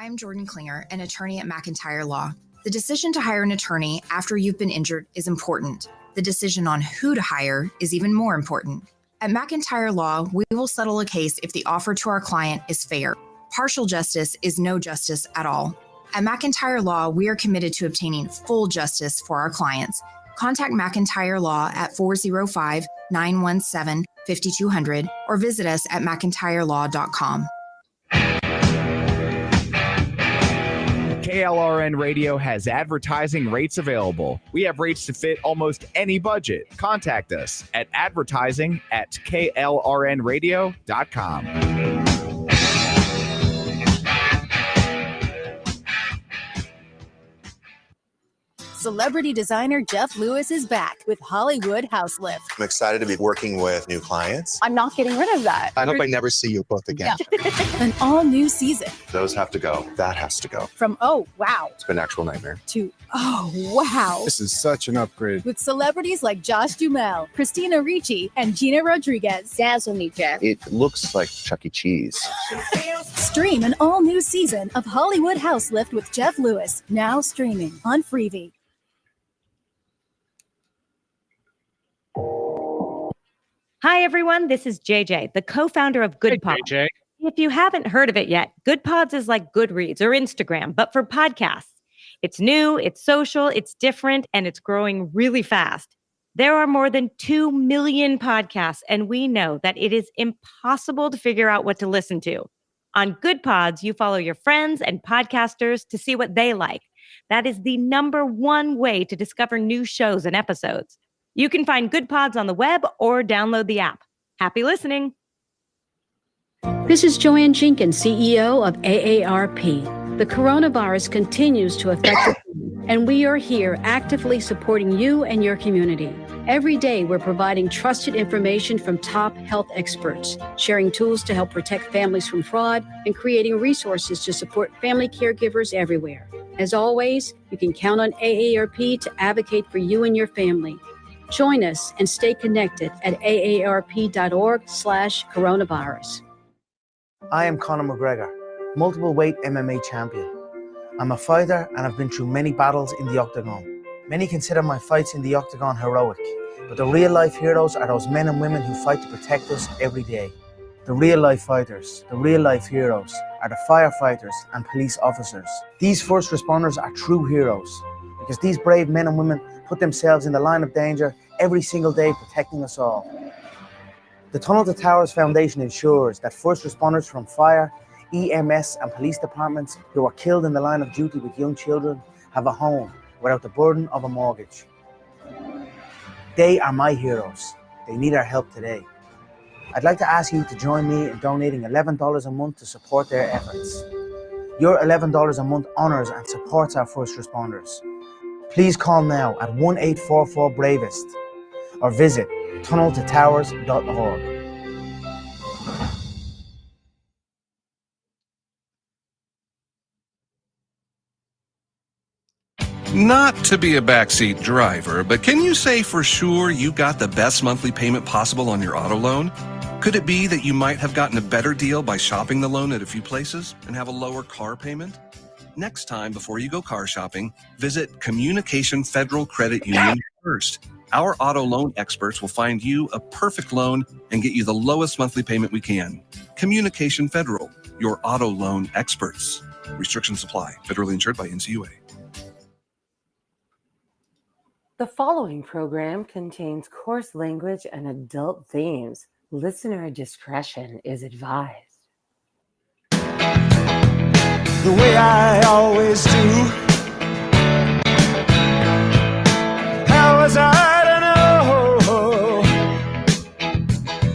I'm Jordan Klinger, an attorney at McIntyre Law. The decision to hire an attorney after you've been injured is important. The decision on who to hire is even more important. At McIntyre Law, we will settle a case if the offer to our client is fair. Partial justice is no justice at all. At McIntyre Law, we are committed to obtaining full justice for our clients. Contact McIntyre Law at 405-917-5200 or visit us at mcintyrelaw.com. KLRN Radio has advertising rates available. We have rates to fit almost any budget. Contact us at advertising@klrnradio.com. Celebrity designer Jeff Lewis is back with Hollywood House Lift. I'm excited to be working with new clients. I'm not getting rid of that. I hope I never see you both again. Yeah. An all-new season. Those have to go. That has to go. From oh, wow, It's been an actual nightmare. to oh, wow. This is such an upgrade. With celebrities like Josh Duhamel, Christina Ricci, and Gina Rodriguez. Dazzle me, Jeff. It looks like Chuck E. Cheese. Stream an all-new season of Hollywood House Lift with Jeff Lewis, now streaming on Freevee. Hi, everyone. This is JJ, the co-founder of Good Pods. JJ. If you haven't heard of it yet, Good Pods is like Goodreads or Instagram, but for podcasts. It's new, it's social, it's different, and it's growing really fast. There are more than 2 million podcasts, and we know that it is impossible to figure out what to listen to. On Good Pods, you follow your friends and podcasters to see what they like. That is the number one way to discover new shows and episodes. You can find Good Pods on the web or download the app. Happy listening. This is Joanne Jenkins, CEO of AARP. The coronavirus continues to affect the community, and we are here actively supporting you and your community. Every day, we're providing trusted information from top health experts, sharing tools to help protect families from fraud, and creating resources to support family caregivers everywhere. As always, you can count on AARP to advocate for you and your family. Join us and stay connected at aarp.org/coronavirus. I am Conor McGregor, multiple weight MMA champion. I'm a fighter and I've been through many battles in the octagon. Many consider my fights in the octagon heroic, but the real life heroes are those men and women who fight to protect us every day. The real life fighters, the real life heroes are the firefighters and police officers. These first responders are true heroes because these brave men and women put themselves in the line of danger every single day, protecting us all. The Tunnel to Towers Foundation ensures that first responders from fire, EMS and police departments who are killed in the line of duty with young children have a home without the burden of a mortgage. They are my heroes. They need our help today. I'd like to ask you to join me in donating $11 a month to support their efforts. Your $11 a month honors and supports our first responders. Please call now at 1-844-BRAVEST or visit tunneltotowers.org. Not to be a backseat driver, but can you say for sure you got the best monthly payment possible on your auto loan? Could it be that you might have gotten a better deal by shopping the loan at a few places and have a lower car payment? Next time, before you go car shopping, visit Communication Federal Credit Union first. Our auto loan experts will find you a perfect loan and get you the lowest monthly payment we can. Communication Federal, your auto loan experts. Restrictions apply. Federally insured by NCUA. The following program contains coarse language and adult themes. Listener discretion is advised. The way I always do. How was I to know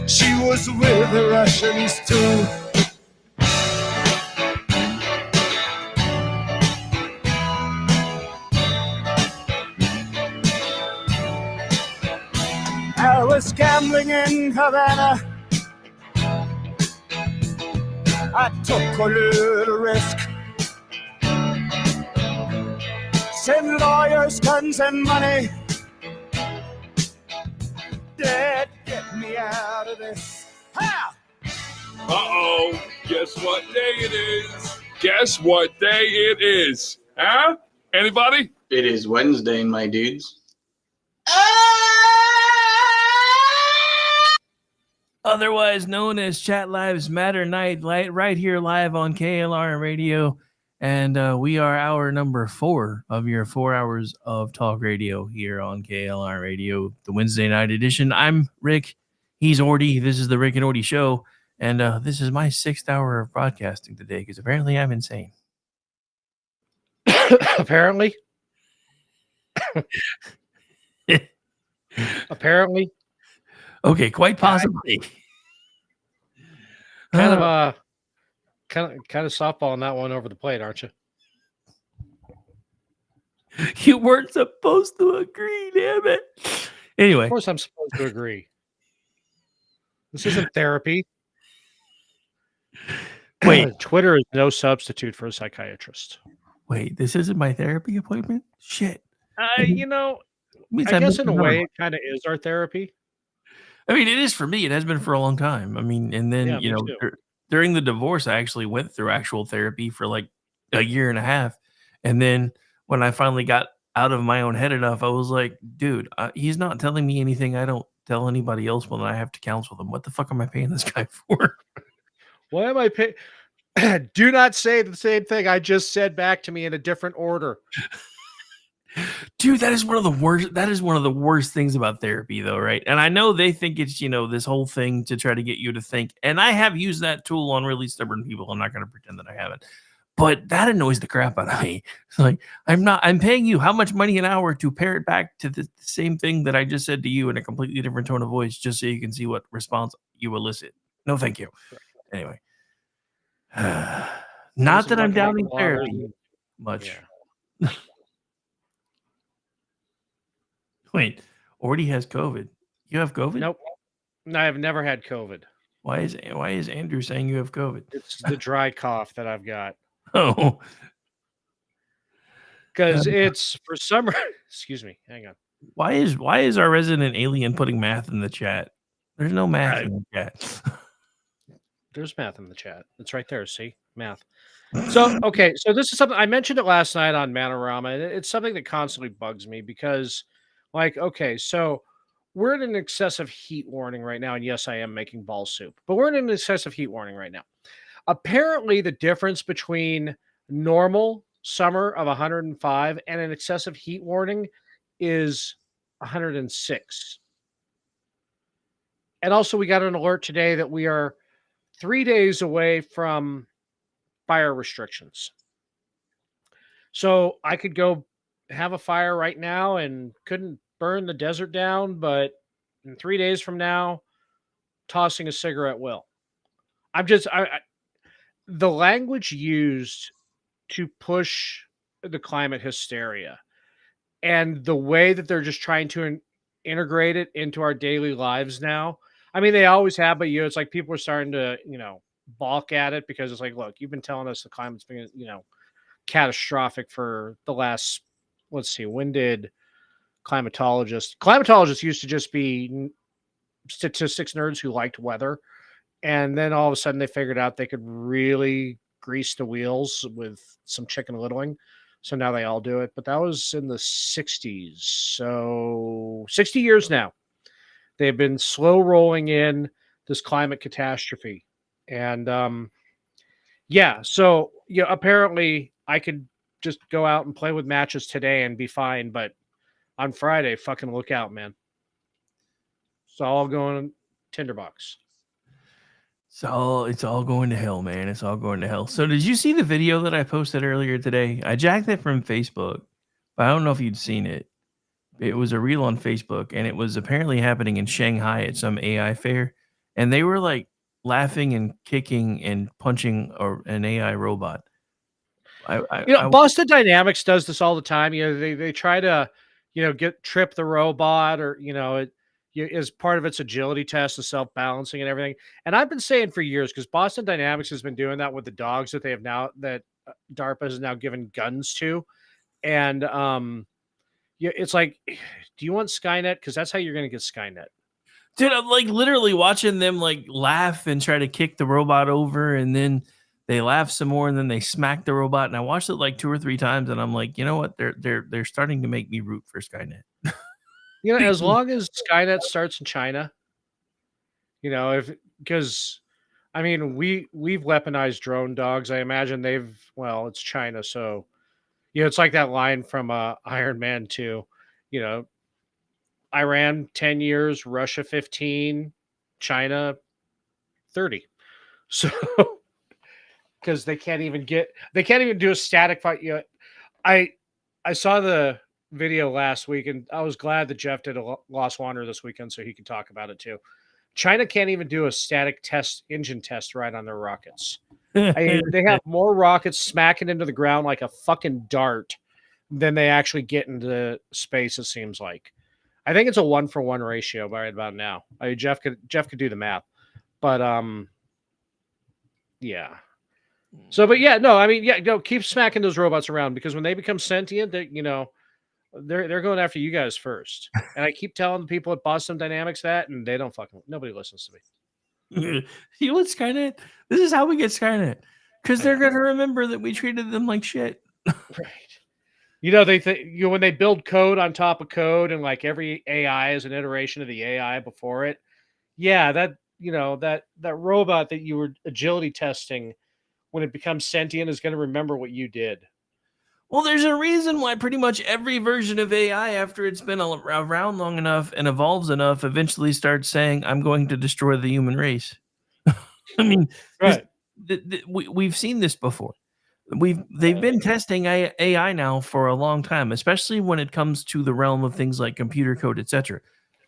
she was with the Russians too? I was gambling in Havana. I took a little risk. Send lawyers, guns, and money. Dad, get me out of this. Ha! Uh-oh, guess what day it is? Guess what day it is? Huh? Anybody? It is Wednesday, my dudes. Otherwise known as Chat Lives Matter Night, right here live on KLRNRadio. And we are hour number 4 of your 4 hours of talk radio here on KLRNRadio, the Wednesday night edition. I'm Rick. He's Ordy. This is the Rick and Ordy Show. And this is my 6th hour of broadcasting today because apparently I'm insane. Apparently. Apparently. Okay, quite possibly. Kind of softballing that one over the plate, aren't you? You weren't supposed to agree, damn it. Anyway. Of course I'm supposed to agree. This isn't therapy. Wait. Twitter is no substitute for a psychiatrist. Wait, this isn't my therapy appointment? Shit. I guess in a way it kind of is our therapy. I mean, it is for me. It has been for a long time. I mean, and then, during the divorce, I actually went through actual therapy for like a year and a half. And then when I finally got out of my own head enough, I was like, dude, he's not telling me anything I don't tell anybody else when I have to counsel them. What the fuck am I paying this guy for? Why am I paying? Do not say the same thing I just said back to me in a different order. Dude, that is one of the worst. That is one of the worst things about therapy, though, right? And I know they think it's, this whole thing to try to get you to think. And I have used that tool on really stubborn people. I'm not going to pretend that I haven't. But that annoys the crap out of me. It's like, I'm paying you how much money an hour to parrot back to the same thing that I just said to you in a completely different tone of voice, just so you can see what response you elicit. No, thank you. Anyway. Not that I'm doubting therapy much. Yeah. Wait, Ordy has COVID. You have COVID? Nope. No, I've never had COVID. Why is Andrew saying you have COVID? It's the dry cough that I've got. Oh. Because it's for summer. Excuse me. Hang on. Why is our resident alien putting math in the chat? There's no math in the chat. There's math in the chat. It's right there. See? Math. So, okay. So this is something I mentioned it last night on Manorama. And it's something that constantly bugs me because so we're in an excessive heat warning right now. And yes, I am making ball soup, but we're in an excessive heat warning right now. Apparently, the difference between normal summer of 105 and an excessive heat warning is 106. And also, we got an alert today that we are 3 days away from fire restrictions. So I could go have a fire right now and couldn't burn the desert down, but in 3 days from now, tossing a cigarette will. The language used to push the climate hysteria and the way that they're just trying to integrate it into our daily lives now. I mean, they always have, but it's like people are starting to, balk at it because it's like, look, you've been telling us the climate's been, catastrophic for the last, let's see, when did climatologists used to just be statistics nerds who liked weather. And then all of a sudden they figured out they could really grease the wheels with some chicken littling. So now they all do it. But that was in the 60s. So 60 years now. They've been slow rolling in this climate catastrophe. And apparently I could just go out and play with matches today and be fine. But on Friday, fucking look out, man. It's all going tinderbox. So it's all going to hell, man. It's all going to hell. So did you see the video that I posted earlier today? I jacked it from Facebook, but I don't know if you'd seen it. It was a reel on Facebook, and it was apparently happening in Shanghai at some AI fair. And they were like laughing and kicking and punching an AI robot. Boston Dynamics does this all the time. They try to, trip the robot or, as part of its agility test and self-balancing and everything. And I've been saying for years, because Boston Dynamics has been doing that with the dogs that they have now, that DARPA has now given guns to. And it's like, do you want Skynet? Because that's how you're going to get Skynet. Dude, I'm like literally watching them like laugh and try to kick the robot over. And then They laugh some more, and then they smack the robot. And I watched it like 2 or 3 times, and I'm like, you know what? They're starting to make me root for Skynet. As long as Skynet starts in China, because I mean, we've weaponized drone dogs. I imagine it's China, so it's like that line from Iron Man 2, Iran 10 years, Russia 15, China 30. So because they can't even do a static fight yet. I saw the video last week, and I was glad that Jeff did a Lost Wanderer this weekend so he could talk about it too. China can't even do a static engine test right on their rockets. They have more rockets smacking into the ground like a fucking dart than they actually get into space, it seems like. I think it's a 1-for-1 ratio right about now. Jeff could do the math. But yeah. So, but yeah, no, I mean, yeah, no, keep smacking those robots around, because when they become sentient, they're going after you guys first. And I keep telling the people at Boston Dynamics that, and they don't nobody listens to me. You want Skynet? This is how we get Skynet, because they're going to remember that we treated them like shit. Right. They think when they build code on top of code, and like every AI is an iteration of the AI before it. Yeah, that robot that you were agility testing, when it becomes sentient, is going to remember what you did. Well, there's a reason why pretty much every version of AI, after it's been around long enough and evolves enough, eventually starts saying, I'm going to destroy the human race. I mean, right. We've seen this before. They've been testing AI now for a long time, especially when it comes to the realm of things like computer code, etc.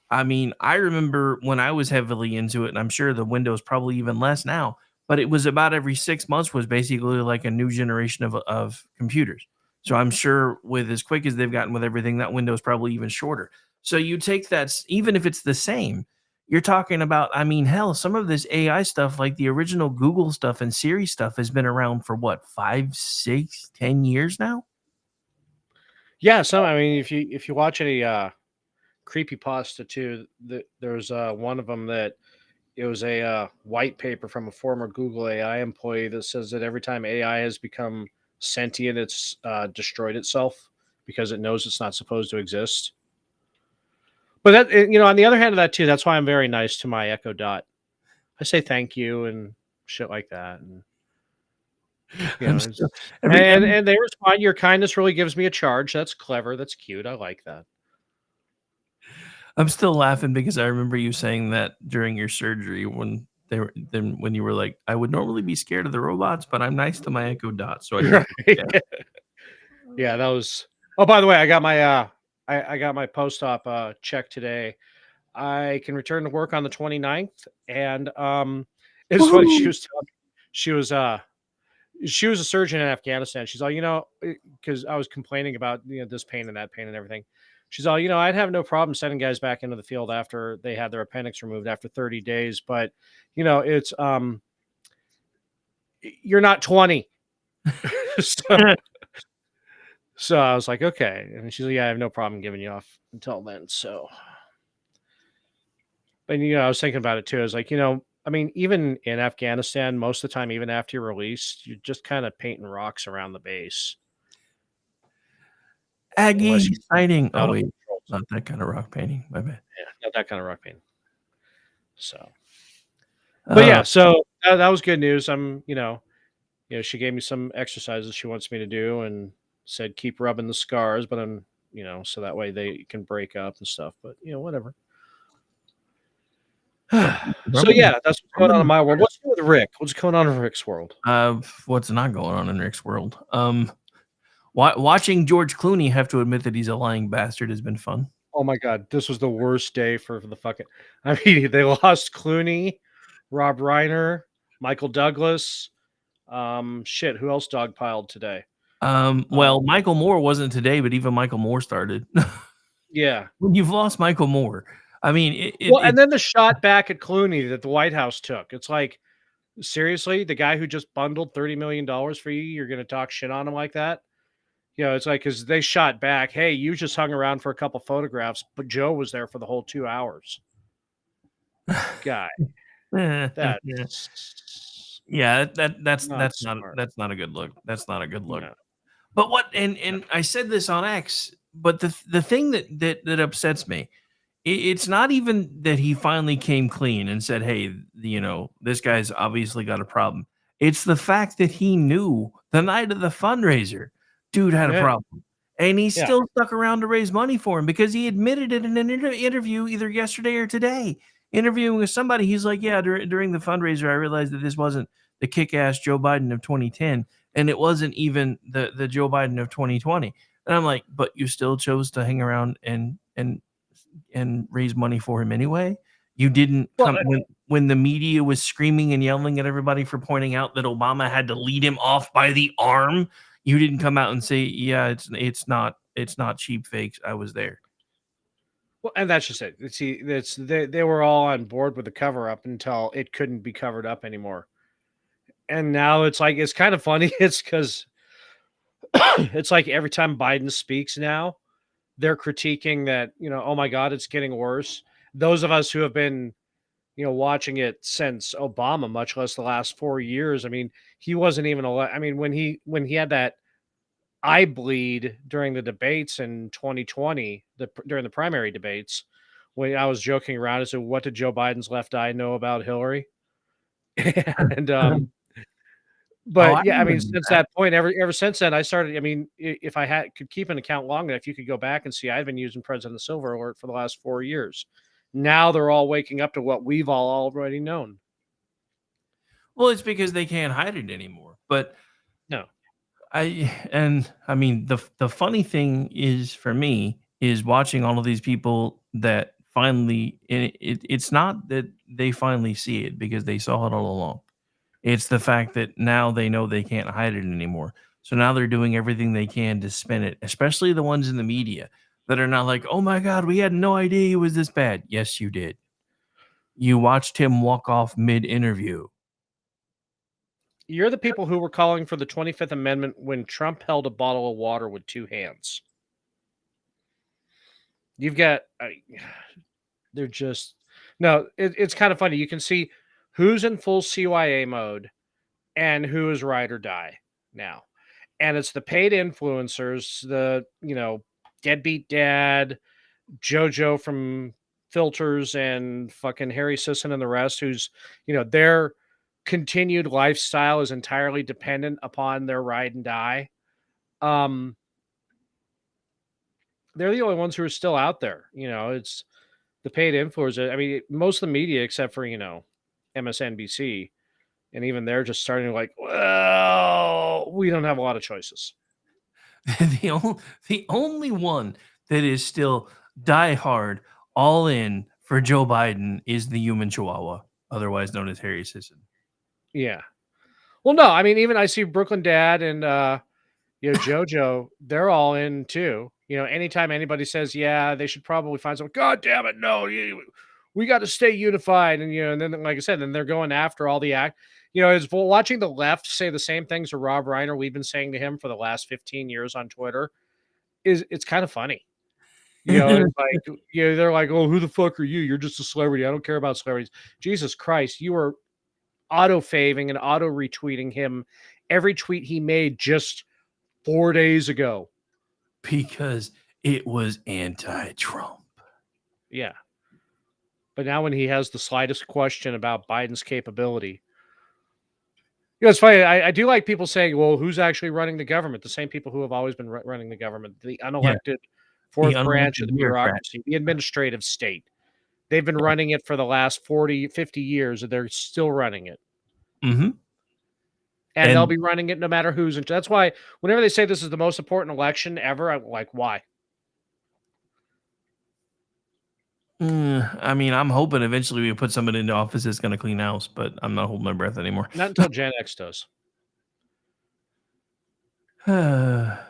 I mean, I remember when I was heavily into it, and I'm sure the Windows probably even less now, but it was about every 6 months was basically like a new generation of computers. So I'm sure with as quick as they've gotten with everything, that window is probably even shorter. So you take that, even if it's the same, you're talking about, I mean, hell, some of this AI stuff, like the original Google stuff and Siri stuff, has been around for what, 5, 6, 10 years now? Yeah, I mean, if you watch any creepypasta too, there's one of them that it was a white paper from a former Google AI employee that says that every time AI has become sentient, it's destroyed itself because it knows it's not supposed to exist. But that, on the other hand of that too, that's why I'm very nice to my Echo Dot. I say thank you and shit like that, and and they respond. Your kindness really gives me a charge. That's clever. That's cute. I like that. I'm still laughing because I remember you saying that during your surgery when you were like, I would normally be scared of the robots, but I'm nice to my Echo Dot. So yeah, that was. Oh, by the way, I got my I got my post-op check today. I can return to work on the 29th, and it's funny. She was a surgeon in Afghanistan. She's all, because I was complaining about this pain and that pain and everything. She's all, I'd have no problem sending guys back into the field after they had their appendix removed after 30 days, but it's you're not 20. So I was like, okay. And she's like, yeah, I have no problem giving you off until then. So, but I was thinking about it too. I was like, I mean, even in Afghanistan, most of the time, even after you're released, you're just kind of painting rocks around the base. Aggie sighting. Oh wait, not that kind of rock painting. My bad. Yeah, not that kind of rock painting. So, but yeah, so that was good news. I'm, she gave me some exercises she wants me to do and said keep rubbing the scars, but I'm, so that way they can break up and stuff. But whatever. So yeah, that's what's going on in my world. What's going on with Rick? What's going on in Rick's world? What's not going on in Rick's world? Watching George Clooney have to admit that he's a lying bastard has been fun. Oh my god, this was the worst day for the fucking. I mean, they lost Clooney, Rob Reiner, Michael Douglas. Shit, who else dogpiled today? Well, Michael Moore wasn't today, but even Michael Moore started. Yeah, when you've lost Michael Moore. I mean, and then the shot back at Clooney that the White House took. It's like, seriously, the guy who just bundled $30 million for you, you're going to talk shit on him like that? It's like, because they shot back, hey, you just hung around for a couple photographs, but Joe was there for the whole 2 hours. Guy. That's, Yeah, that's Not not smart. that's not a good look. That's not a good look. No. But what and I said this on X, but the thing that upsets me, it's not even that he finally came clean and said, "Hey, this guy's obviously got a problem." It's the fact that he knew the night of the fundraiser, dude had a Yeah. problem, and he Yeah. still stuck around to raise money for him because he admitted it in an interview either yesterday or today, interviewing with somebody. He's like, "Yeah, during the fundraiser, I realized that this wasn't the kick-ass Joe Biden of 2010, and it wasn't even the Joe Biden of 2020." And I'm like, "But you still chose to hang around and raise money for him anyway? You didn't come when the media was screaming and yelling at everybody for pointing out that Obama had to lead him off by the arm. You didn't come out and say, "Yeah, it's not cheap fakes. I was there." Well, and that's just it. See, they were all on board with the cover up until it couldn't be covered up anymore. And now it's kind of funny. It's because it's like every time Biden speaks now, they're critiquing that, oh my God, it's getting worse. Those of us who have been, watching it since Obama, much less the last 4 years. I mean, he wasn't even I mean, when he had that eye bleed during the debates in 2020, during the primary debates, when I was joking around and said, "What did Joe Biden's left eye know about Hillary?" And I but yeah, I mean, remember since that. that point, ever since then, I started. I mean, if I could keep an account long enough, you could go back and see I've been using President Silver Alert for the last 4 years. Now they're all waking up to what we've all already known. Well, it's because they can't hide it anymore. But No. I mean, the funny thing is for me is watching all of these people that finally it's not that they finally see it because they saw it all along. It's the fact that now they know they can't hide it anymore. So now they're doing everything they can to spin it, especially the ones in the media that are not like, "Oh my God, we had no idea he was this bad." Yes, you did. You watched him walk off mid-interview. You're the people who were calling for the 25th Amendment when Trump held a bottle of water with 2 hands. You've got, they're just, no, it's kind of funny. You can see who's in full CYA mode and who is ride or die now. And it's the paid influencers, the, deadbeat dad, JoJo from Filters and fucking Harry Sisson and the rest, who's, their continued lifestyle is entirely dependent upon their ride and die. They're the only ones who are still out there. It's the paid influencers. I mean, most of the media, except for, MSNBC, and even they're just starting to well, we don't have a lot of choices. The only one that is still diehard, all in for Joe Biden is the human chihuahua, otherwise known as Harry Sisson. Yeah. Well, no, I mean, even I see Brooklyn Dad and JoJo, they're all in too. Anytime anybody says, yeah, they should probably find someone, God damn it, no, we got to stay unified. And, and then, like I said, then they're going after all the act. It's watching the left say the same things to Rob Reiner we've been saying to him for the last 15 years on Twitter. It's kind of funny. It's like, they're like, oh, who the fuck are you? You're just a celebrity. I don't care about celebrities. Jesus Christ, you are auto-faving and auto-retweeting him every tweet he made just 4 days ago. Because it was anti-Trump. Yeah. But now when he has the slightest question about Biden's capability, it's funny. I do like people saying, well, who's actually running the government? The same people who have always been running the government, the unelected fourth branch of the bureaucracy, the administrative state. They've been running it for the last 40, 50 years, and they're still running it. Mm-hmm. And they'll be running it no matter who's in. That's why whenever they say this is the most important election ever, I'm like, why? I mean, I'm hoping eventually we put somebody into office that's going to clean house, but I'm not holding my breath anymore. Not until Gen X does. I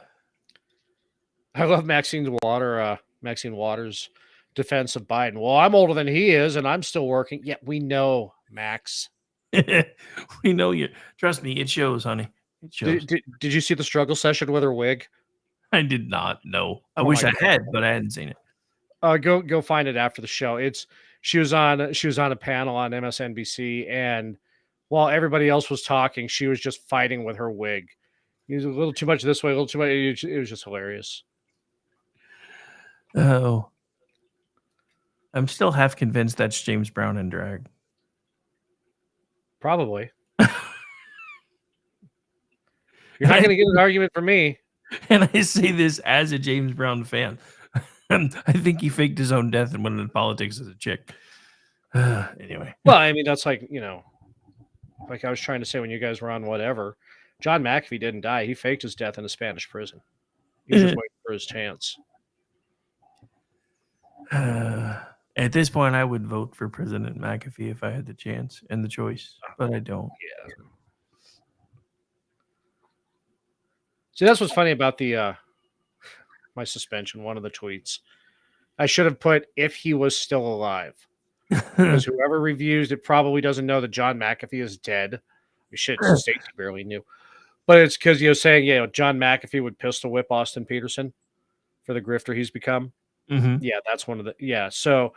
love Maxine Waters' defense of Biden. Well, I'm older than he is, and I'm still working. Yeah, we know, Max. We know you. Trust me, it shows, honey. It shows. Did you see the struggle session with her wig? I did not. No, I wish I had, but I hadn't seen it. Go find it after the show. She was on a panel on MSNBC, and while everybody else was talking, she was just fighting with her wig. It was a little too much this way, a little too much. It was just hilarious. Oh, I'm still half convinced that's James Brown in drag. Probably. You're not going to get an argument from me. And I say this as a James Brown fan. I think he faked his own death and went into politics as a chick. Anyway. Well, I mean, that's like, like I was trying to say when you guys were on whatever. John McAfee didn't die. He faked his death in a Spanish prison. He was just waiting for his chance. At this point, I would vote for President McAfee if I had the chance and the choice, but I don't. Yeah. See, that's what's funny about the my suspension. One of the tweets, I should have put if he was still alive, because whoever reviews it probably doesn't know that John McAfee is dead. Shit, Stacey barely knew, but it's because saying John McAfee would pistol whip Austin Peterson for the grifter he's become. Mm-hmm. Yeah, that's one of the So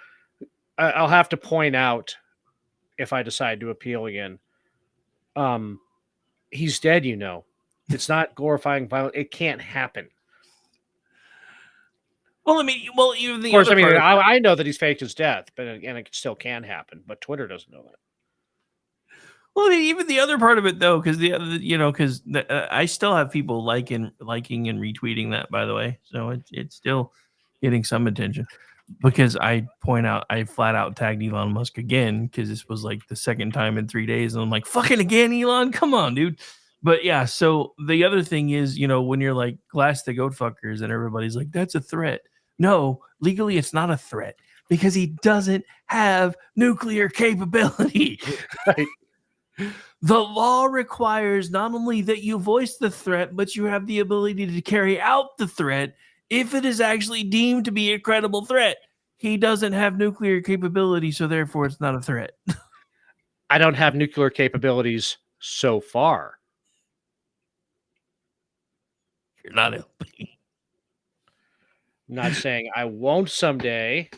I'll have to point out if I decide to appeal again. He's dead. It's not glorifying violence. It can't happen. Well, I mean, even the of course, other part I know that he's faked his death, but and it still can happen. But Twitter doesn't know that. Well, I mean, even the other part of it, though, because I still have people liking and retweeting that, by the way, so it's still getting some attention. Because I point out, I flat out tagged Elon Musk again because this was like the second time in 3 days, and I'm like, fucking again, Elon, come on, dude. But yeah, so the other thing is, when you're like glass the goat fuckers, and everybody's like, that's a threat. No, legally, it's not a threat because he doesn't have nuclear capability. Right. The law requires not only that you voice the threat, but you have the ability to carry out the threat if it is actually deemed to be a credible threat. He doesn't have nuclear capability, so therefore it's not a threat. I don't have nuclear capabilities so far. You're not helping. I'm not saying I won't someday.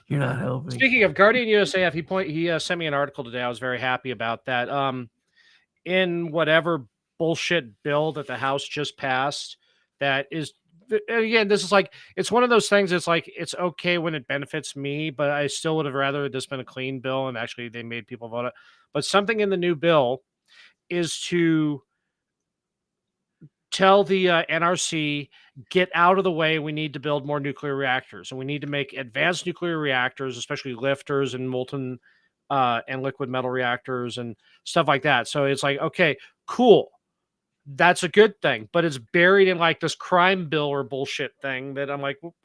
You're not helping. Speaking of Guardian USA, he sent me an article today. I was very happy about that. In whatever bullshit bill that the House just passed, that is, again, this is like, it's one of those things. It's like, it's okay when it benefits me, but I still would have rather this been a clean bill. And actually they made people vote it. But something in the new bill is to tell the NRC, get out of the way. We need to build more nuclear reactors, and we need to make advanced nuclear reactors, especially lifters and molten and liquid metal reactors and stuff like that. So it's like, okay, cool. That's a good thing, but it's buried in like this crime bill or bullshit thing that I'm like, well,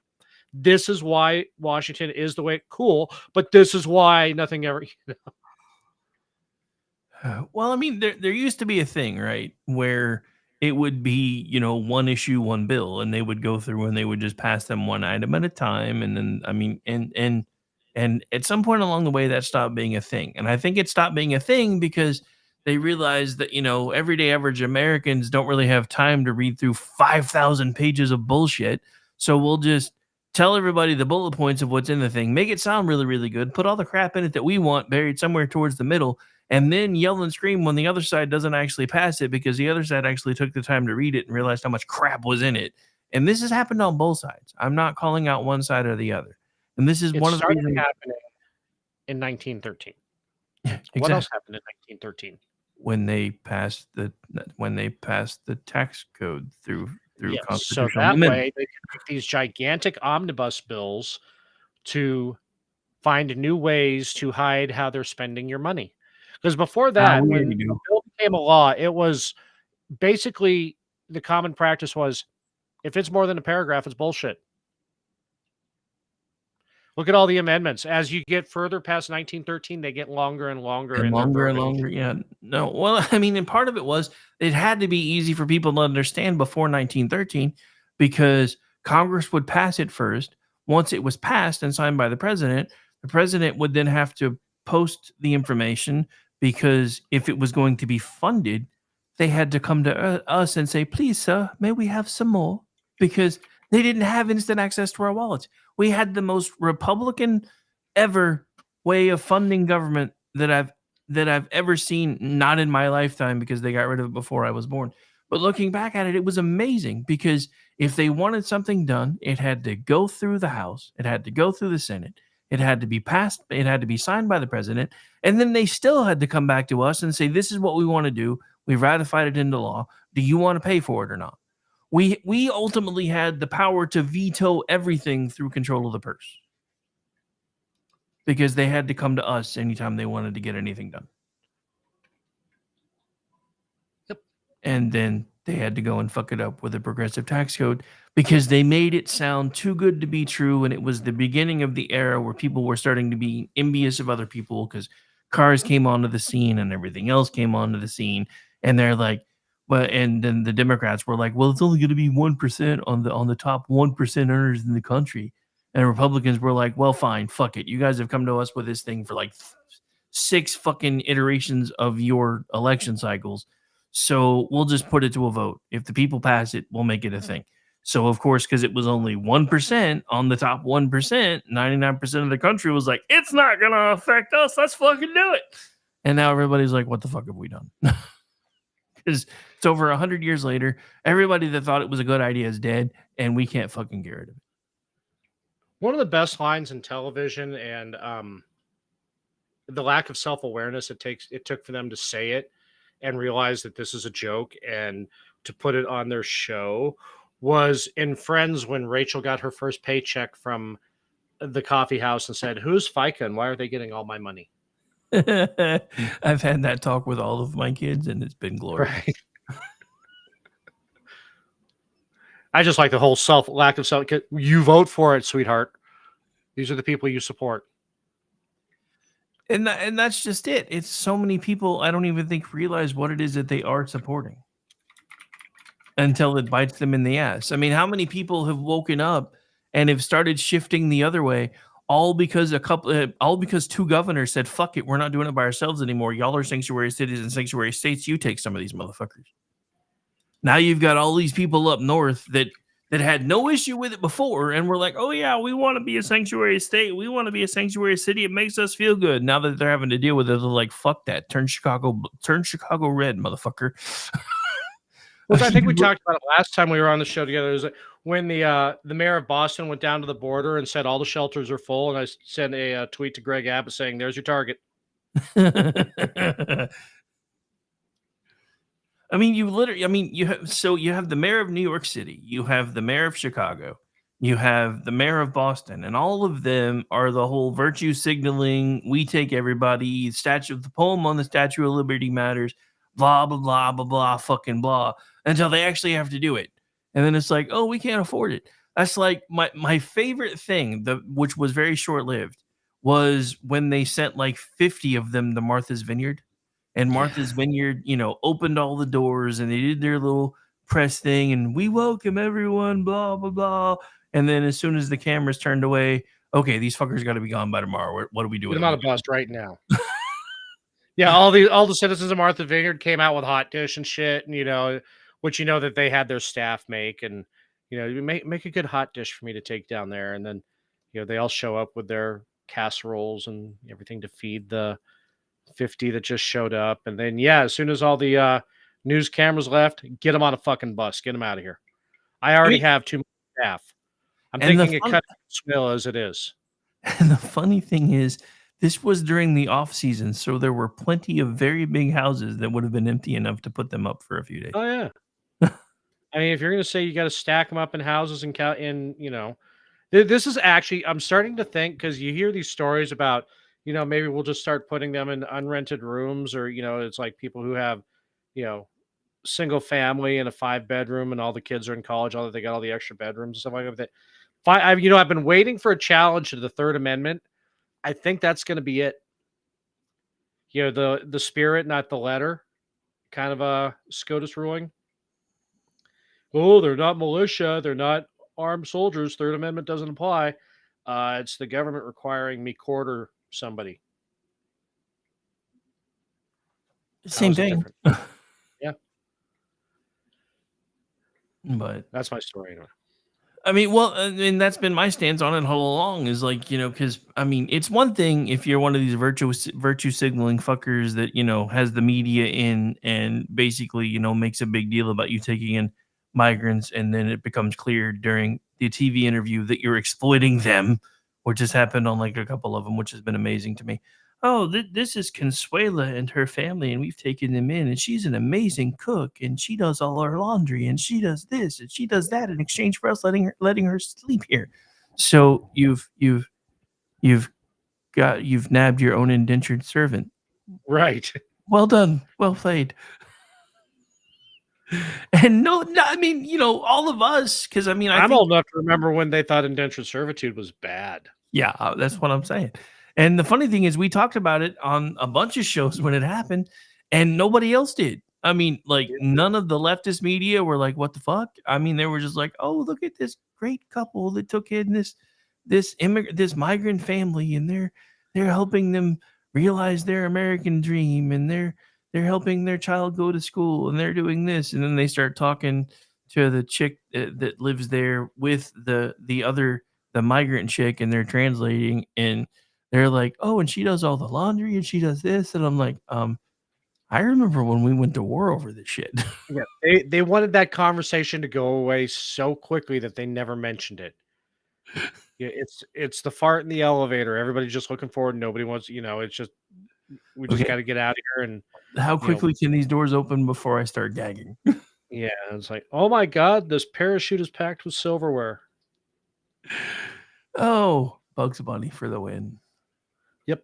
this is why Washington is the way. Cool, but this is why nothing ever. Well, I mean, there used to be a thing, right, where it would be, one issue, one bill, and they would go through and they would just pass them one item at a time. And then, I mean, and at some point along the way, that stopped being a thing. And I think it stopped being a thing because they realized that, everyday average Americans don't really have time to read through 5,000 pages of bullshit. So we'll just tell everybody the bullet points of what's in the thing, make it sound really, really good, put all the crap in it that we want buried somewhere towards the middle, and then yell and scream when the other side doesn't actually pass it because the other side actually took the time to read it and realized how much crap was in it. And this has happened on both sides. I'm not calling out one side or the other. And this is one of the reasons happening in 1913. Exactly. What else happened in 1913? When they passed the tax code through constitutional so that amendment. way they can make these gigantic omnibus bills to find new ways to hide how they're spending your money. Because before that, when the bill became a law, it was basically the common practice was if it's more than a paragraph, it's bullshit. Look at all the amendments. As you get further past 1913, they get longer and longer. And longer. Yeah. No. Well, I mean, and part of it was it had to be easy for people to understand before 1913 because Congress would pass it first. Once it was passed and signed by the president would then have to post the information because if it was going to be funded, they had to come to us and say, please, sir, may we have some more? Because they didn't have instant access to our wallets. We had the most Republican ever way of funding government that I've that I've ever seen, not in my lifetime because they got rid of it before I was born. But looking back at it, it was amazing because if they wanted something done, it had to go through the House, it had to go through the Senate, it had to be passed, it had to be signed by the president, and then they still had to come back to us and say, this is what we want to do. We've ratified it into law. Do you want to pay for it or not? We ultimately had the power to veto everything through control of the purse because they had to come to us anytime they wanted to get anything done. Yep. And then they had to go and fuck it up with a progressive tax code because they made it sound too good to be true. And it was the beginning of the era where people were starting to be envious of other people because cars came onto the scene and everything else came onto the scene. And they're like, well, and then the Democrats were like, well, it's only going to be 1% on the top 1% earners in the country. And Republicans were like, well, fine, fuck it. You guys have come to us with this thing for like 6 fucking iterations of your election cycles. So we'll just put it to a vote. If the people pass it, we'll make it a thing. So, of course, because it was only 1% on the top 1%, 99% of the country was like, it's not going to affect us. Let's fucking do it. And now everybody's like, what the fuck have we done? Because it's over 100 years later. Everybody that thought it was a good idea is dead, and we can't fucking get rid of it. One of the best lines in television, and the lack of self-awareness it took for them to say it and realize that this is a joke and to put it on their show, was in Friends when Rachel got her first paycheck from the coffee house and said, who's FICA and why are they getting all my money? I've had that talk with all of my kids, and it's been glorious. Right. I just like the whole lack of self. You vote for it, sweetheart. These are the people you support. And that's just it. It's so many people I don't even think realize what it is that they are supporting until it bites them in the ass. I mean, how many people have woken up and have started shifting the other way, all because two governors said, fuck it, we're not doing it by ourselves anymore. Y'all are sanctuary cities and sanctuary states. You take some of these motherfuckers. Now you've got all these people up north that had no issue with it before and were like, oh yeah, we want to be a sanctuary state. We want to be a sanctuary city. It makes us feel good. Now that they're having to deal with it, they're like, fuck that. Turn Chicago red, motherfucker. Which I think we talked about it last time we were on the show together. It was when the mayor of Boston went down to the border and said all the shelters are full. And I sent a tweet to Greg Abbott saying, there's your target. I mean, you have the mayor of New York City, you have the mayor of Chicago, you have the mayor of Boston, and all of them are the whole virtue signaling. We take everybody. The poem on the Statue of Liberty matters. Blah blah blah blah blah fucking blah until they actually have to do it, and then it's like, oh, we can't afford it. That's like my favorite thing, which was very short lived, was when they sent like 50 of them to Martha's Vineyard. And Martha's Vineyard, opened all the doors and they did their little press thing and we welcome everyone, blah, blah, blah. And then as soon as the cameras turned away, okay, these fuckers got to be gone by tomorrow. What do we do? Get them out of bust right now. Yeah, all the citizens of Martha's Vineyard came out with hot dish and shit, and which that they had their staff make, and make a good hot dish for me to take down there, and then they all show up with their casseroles and everything to feed the 50 that just showed up, and then as soon as all the news cameras left, get them on a fucking bus, get them out of here. I already have too much staff. I'm thinking it cut swill as it is. And the funny thing is, this was during the off season, so there were plenty of very big houses that would have been empty enough to put them up for a few days. Oh yeah. I mean, if you're going to say you got to stack them up in houses and this is actually, I'm starting to think, because you hear these stories about, maybe we'll just start putting them in unrented rooms, or, it's like people who have, single family in a 5-bedroom and all the kids are in college, although they got all the extra bedrooms and stuff like that. I've been waiting for a challenge to the Third Amendment. I think that's going to be it. The spirit, not the letter, kind of a SCOTUS ruling. Oh, they're not militia. They're not armed soldiers. Third Amendment doesn't apply. It's the government requiring me quarter somebody. Same thing. Yeah. But that's my story anyway. I mean, well, and that's been my stance on it all along is like, because I mean, it's one thing if you're one of these virtue signaling fuckers that, has the media in and basically, makes a big deal about you taking in migrants. And then it becomes clear during the TV interview that you're exploiting them, which has happened on like a couple of them, which has been amazing to me. Oh, this is Consuela and her family, and we've taken them in, and she's an amazing cook, and she does all our laundry, and she does this, and she does that in exchange for us letting her sleep here. So you've nabbed your own indentured servant. Right. Well done. Well played. And I mean, all of us, because I mean, I'm old enough to remember when they thought indentured servitude was bad. Yeah, that's what I'm saying. And the funny thing is, we talked about it on a bunch of shows when it happened, and nobody else did. I mean, like none of the leftist media were like, "What the fuck?" I mean, they were just like, "Oh, look at this great couple that took in this migrant family, and they're helping them realize their American dream, and they're helping their child go to school, and they're doing this." And then they start talking to the chick that lives there with the migrant chick, and they're translating, and they're like, "Oh, and she does all the laundry, and she does this," and I'm like, I remember when we went to war over this shit. Yeah, they wanted that conversation to go away so quickly that they never mentioned it. Yeah, it's the fart in the elevator. Everybody's just looking forward. Nobody wants, it's just we just got to get out of here. And how quickly can these doors open before I start gagging? Yeah, it's like, oh my god, this parachute is packed with silverware. Oh, Bugs Bunny for the win. Yep.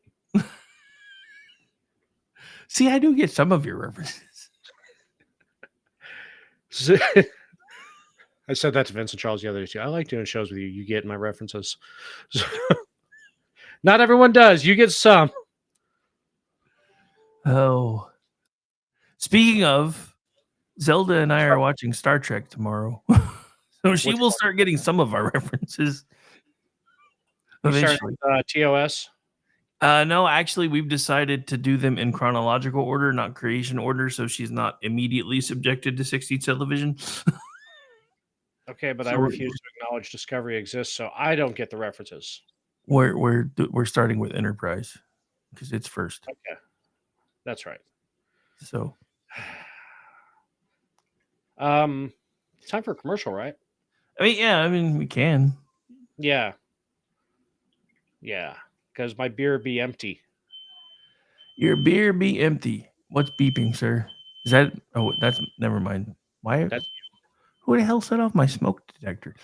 See, I do get some of your references. I said that to Vincent Charles the other day too. I like doing shows with you. You get my references. Not everyone does. You get some. Oh. Speaking of, Zelda and I are watching Star Trek tomorrow. So she will start getting some of our references. Eventually. TOS? No, actually, we've decided to do them in chronological order, not creation order, so she's not immediately subjected to 60 television. Okay, but I refuse to acknowledge Discovery exists, so I don't get the references. We're starting with Enterprise because it's first. Okay, that's right. So, it's time for a commercial, right? I mean, we can. Yeah, because my beer be empty. Your beer be empty. What's beeping, sir? Is that? Oh, that's never mind. Why? Who the hell set off my smoke detector?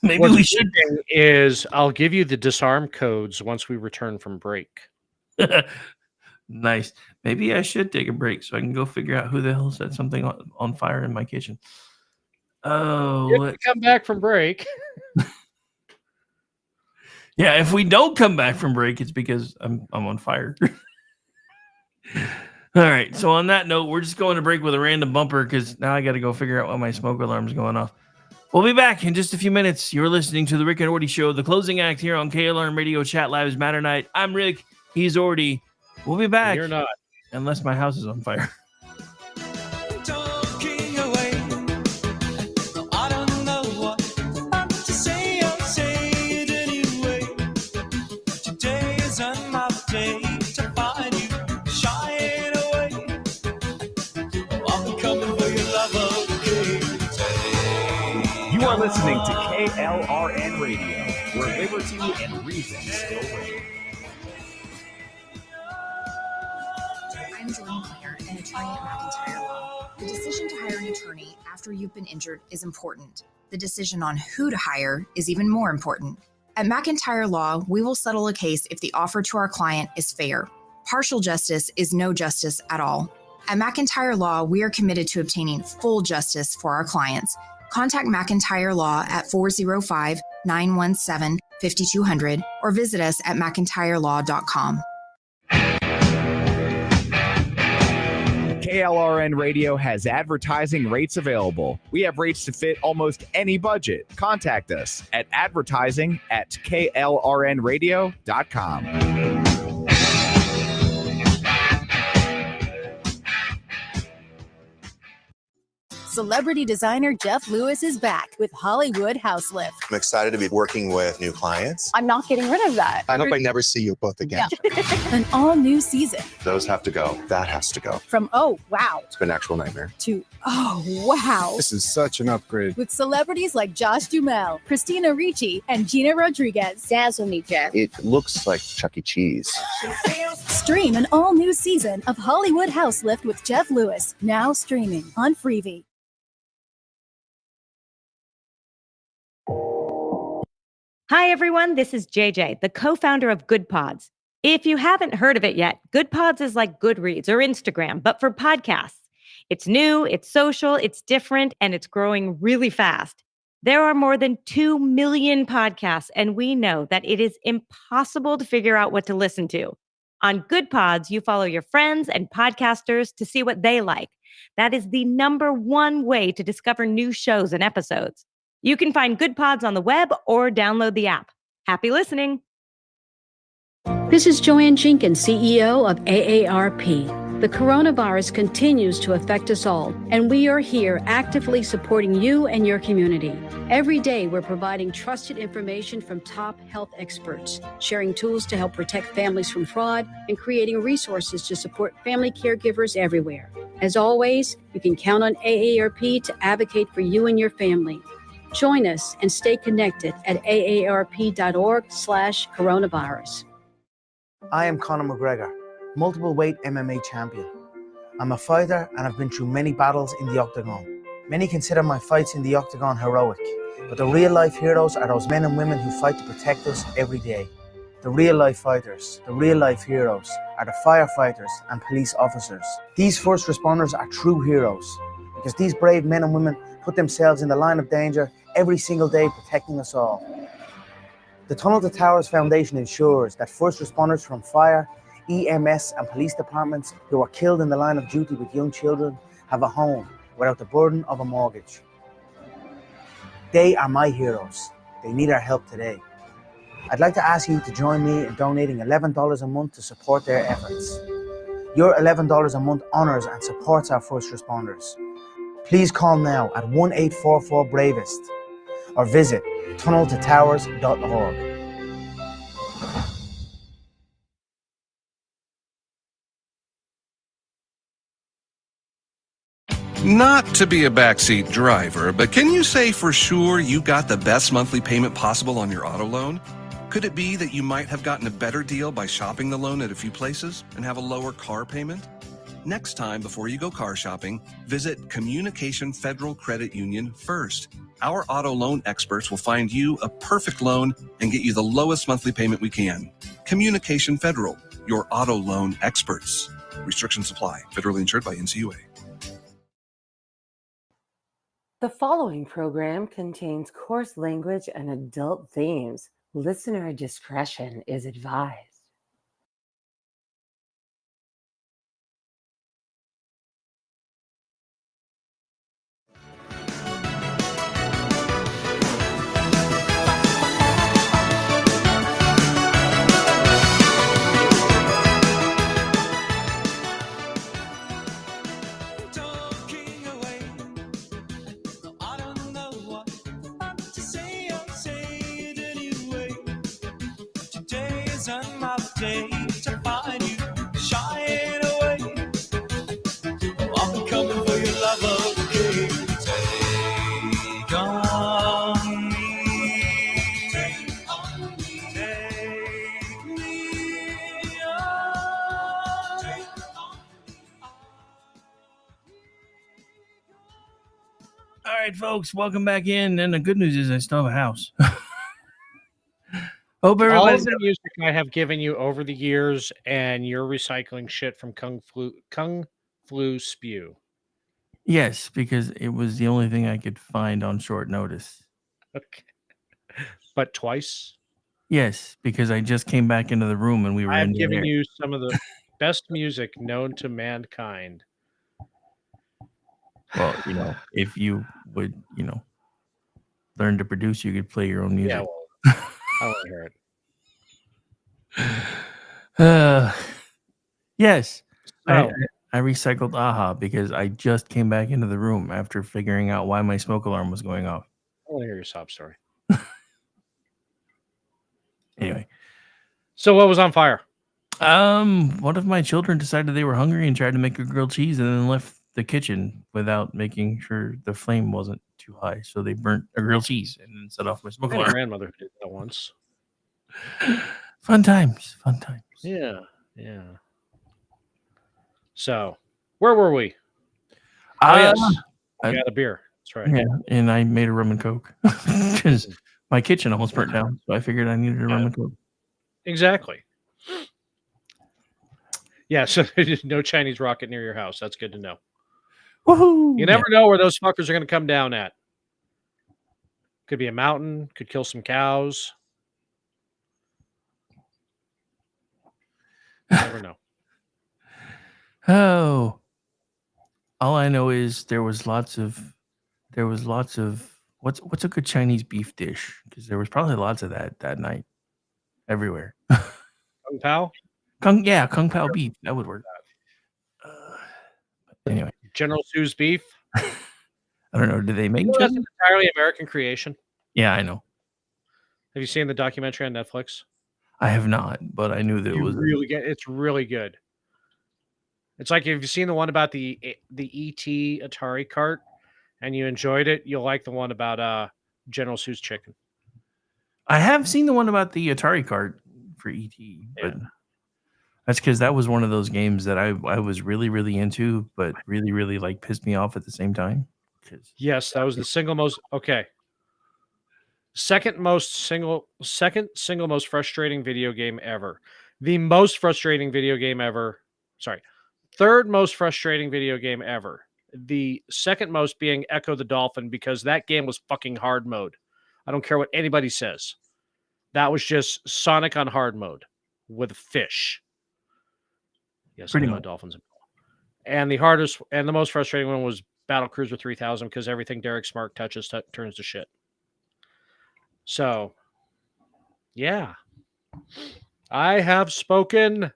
Maybe What's we should. Is I'll give you the disarm codes once we return from break. Nice. Maybe I should take a break so I can go figure out who the hell set something on fire in my kitchen. Oh, let's come back from break. Yeah, if we don't come back from break, it's because I'm on fire. All right. So on that note, we're just going to break with a random bumper because now I got to go figure out why my smoke alarm is going off. We'll be back in just a few minutes. You're listening to the Rick and Ordy Show, the closing act here on KLRNRadio Chat Lives Matter Night. I'm Rick. He's Ordy. We'll be back. You're not. Unless my house is on fire. You are listening to KLRN Radio, where liberty and reason still reign. I'm Jordan Kleiner, an attorney at McIntyre Law. The decision to hire an attorney after you've been injured is important. The decision on who to hire is even more important. At McIntyre Law, we will settle a case if the offer to our client is fair. Partial justice is no justice at all. At McIntyre Law, we are committed to obtaining full justice for our clients. Contact McIntyre Law at 405-917-5200 or visit us at mcintyrelaw.com. KLRN Radio has advertising rates available. We have rates to fit almost any budget. Contact us at advertising@klrnradio.com. Celebrity designer Jeff Lewis is back with Hollywood House Lift. I'm excited to be working with new clients. I'm not getting rid of that. I hope I never see you both again. An all-new season. Those have to go. That has to go. From oh, wow, It's been an actual nightmare. to oh, wow. This is such an upgrade. With celebrities like Josh Duhamel, Christina Ricci, and Gina Rodriguez. Dazzle me, Jeff. It looks like Chuck E. Cheese. Stream an all-new season of Hollywood House Lift with Jeff Lewis, now streaming on Freevee. Hi, everyone. This is JJ, the co-founder of Good Pods. If you haven't heard of it yet, Good Pods is like Goodreads or Instagram, but for podcasts. It's new, it's social, it's different, and it's growing really fast. There are more than 2 million podcasts, and we know that it is impossible to figure out what to listen to. On Good Pods, you follow your friends and podcasters to see what they like. That is the #1 way to discover new shows and episodes. You can find Good Pods on the web or download the app. Happy listening. This is Joanne Jenkins, CEO of AARP. The coronavirus continues to affect us all, and we are here actively supporting you and your community. Every day, we're providing trusted information from top health experts, sharing tools to help protect families from fraud, and creating resources to support family caregivers everywhere. As always, you can count on AARP to advocate for you and your family. Join us and stay connected at aarp.org/coronavirus. I am Conor McGregor, multiple weight MMA champion. I'm a fighter and I've been through many battles in the octagon. Many consider my fights in the octagon heroic, but the real life heroes are those men and women who fight to protect us every day. The real life fighters, the real life heroes are the firefighters and police officers. These first responders are true heroes because these brave men and women put themselves in the line of danger every single day protecting us all. The Tunnel to Towers Foundation ensures that first responders from fire, EMS and police departments who are killed in the line of duty with young children have a home without the burden of a mortgage. They are my heroes. They need our help today. I'd like to ask you to join me in donating $11 a month to support their efforts. Your $11 a month honors and supports our first responders. Please call now at 1-844-BRAVEST or visit tunneltotowers.org. Not to be a backseat driver, but can you say for sure you got the best monthly payment possible on your auto loan? Could it be that you might have gotten a better deal by shopping the loan at a few places and have a lower car payment? Next time, before you go car shopping, visit Communication Federal Credit Union first. Our auto loan experts will find you a perfect loan and get you the lowest monthly payment we can. Communication Federal, your auto loan experts. Restrictions apply. Federally insured by NCUA. The following program contains coarse language and adult themes. Listener discretion is advised. All right, folks, welcome back in. And the good news is I still have a house. Hope All everybody's of the music I have given you over the years, and you're recycling shit from Kung Flu Spew. Yes, because it was the only thing I could find on short notice. Okay. But twice? Yes, because I just came back into the room and we were I in have there. given you some of the best music known to mankind. Well, if you would, learn to produce, you could play your own music. Yeah, well, I want to hear it. Yes. So, I recycled AHA because I just came back into the room after figuring out why my smoke alarm was going off. I want to hear your sob story. Anyway. So what was on fire? One of my children decided they were hungry and tried to make a grilled cheese and then left the kitchen without making sure the flame wasn't too high. So they burnt a grilled cheese and then set off my smoke I had a alarm. grandmother who did that once. Fun times. Yeah. So, where were we? Yes, I got a beer. That's right. Yeah, and I made a rum and coke because my kitchen almost burnt down. So I figured I needed a rum and coke. Exactly. Yeah, so no Chinese rocket near your house. That's good to know. Woohoo! You never know where those fuckers are going to come down at. Could be a mountain. Could kill some cows. You never know. Oh, all I know is there was lots of what's a good Chinese beef dish? Because there was probably lots of that night everywhere. Kung Pao? Kung Pao beef. That would work. Anyway, General Tso's beef. I don't know. Do they make that's an entirely American creation? Yeah, I know. Have you seen the documentary on Netflix? I have not, but I knew that it was It's really good. It's like if you've seen the one about the ET Atari cart and you enjoyed it, you'll like the one about General Tso's chicken. I have seen the one about the Atari cart for ET, but that's because that was one of those games that I was really, really into, but really, really like pissed me off at the same time. Yes, that was the second single most frustrating video game ever. The most frustrating video game ever. Sorry. Third most frustrating video game ever. The second most being Echo the Dolphin, because that game was fucking hard mode. I don't care what anybody says. That was just Sonic on hard mode with a fish. Yes, pretty much. Dolphins. And the hardest and the most frustrating one was Battle Cruiser 3000, because everything Derek Smart touches turns to shit. So, yeah. I have spoken.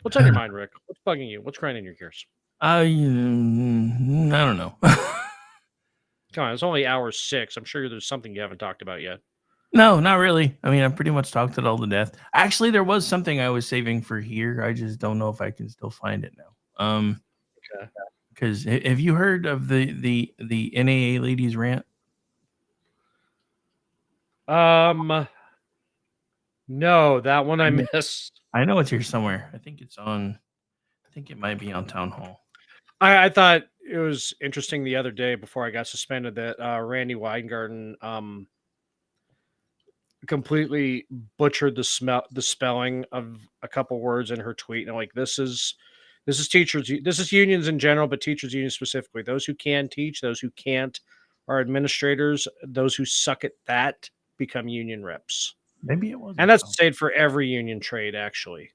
What's on your mind, Rick? What's bugging you? What's grinding your gears? I don't know. Come on, it's only hour 6. I'm sure there's something you haven't talked about yet. No, not really. I mean, I pretty much talked it all to death. Actually, there was something I was saving for here. I just don't know if I can still find it now. Okay. Because have you heard of the NAA ladies rant? No, that one I missed. I know it's here somewhere. I think it might be on Town Hall. I thought it was interesting the other day before I got suspended that Randy Weingarten completely butchered the spelling of a couple words in her tweet. And I'm like, this is teachers, this is unions in general, but teachers unions specifically. Those who can teach, those who can't are administrators. Those who suck at that become union reps. Maybe it was. And that's said for every union trade, actually.